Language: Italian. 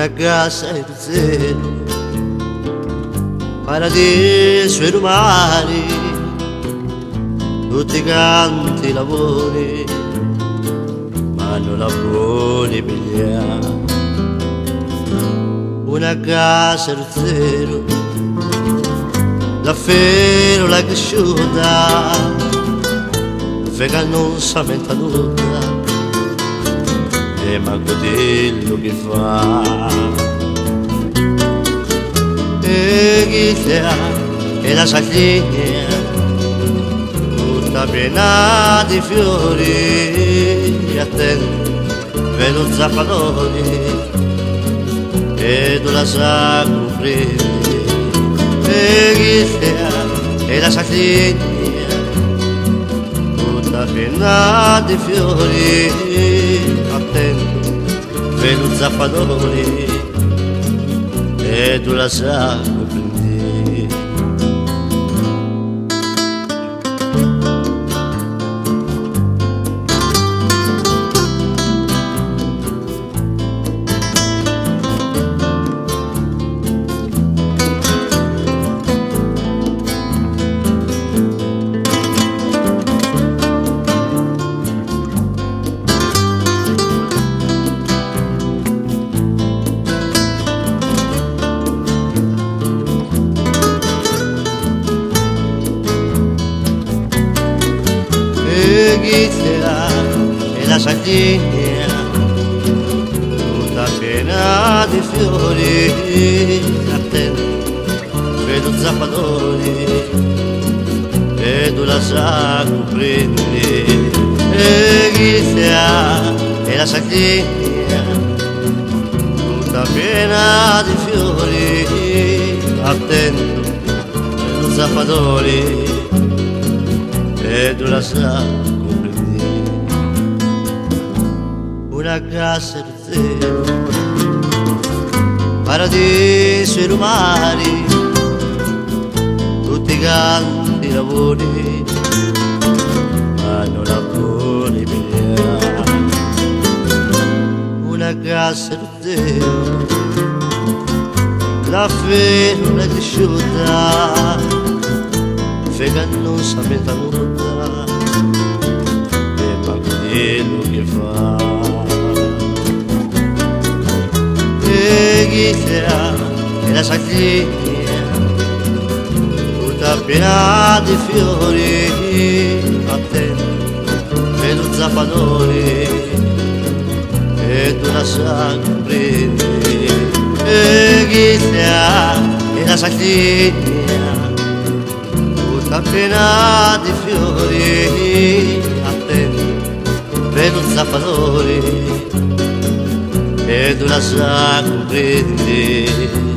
una casa in zero, paradiso e mari, tutti canti lavori, ma non lavori pigliare. Una casa in zero, la ferola cresciuta, che non si menta nulla, e manco dillo che fa. E chi sia, e la sardegna, tutta piena di fiori, attenti, vedo zaffanoni, e tu la sa comprendere. E chi sia, e la sardegna, piena di fiori, attento, vedo zaffanoni, e tu la sai comprendere. E la sardegna, tutta piena di fiori, attento, vedo zaffanoni, e tu la sa comprendere. E chi sia, e la sardegna, tutta piena di fiori, attento, vedo zaffanoni, e tu la sa comprendere. Una casa in zero, paradiso e mari, tutti canti lavori, ma non lavori pigliare. Una casa in zero, la ferola cresciuta, che non sapeva nulla, e manco quello che fa. E chi sia, e la sardegna, tutta piena di fiori, attento, vedo zaffanoni, e tu la sai comprendere. E chi sia, e la sardegna, piena di fiori, attento, vedo zaffanoni, e tu la sai comprendere.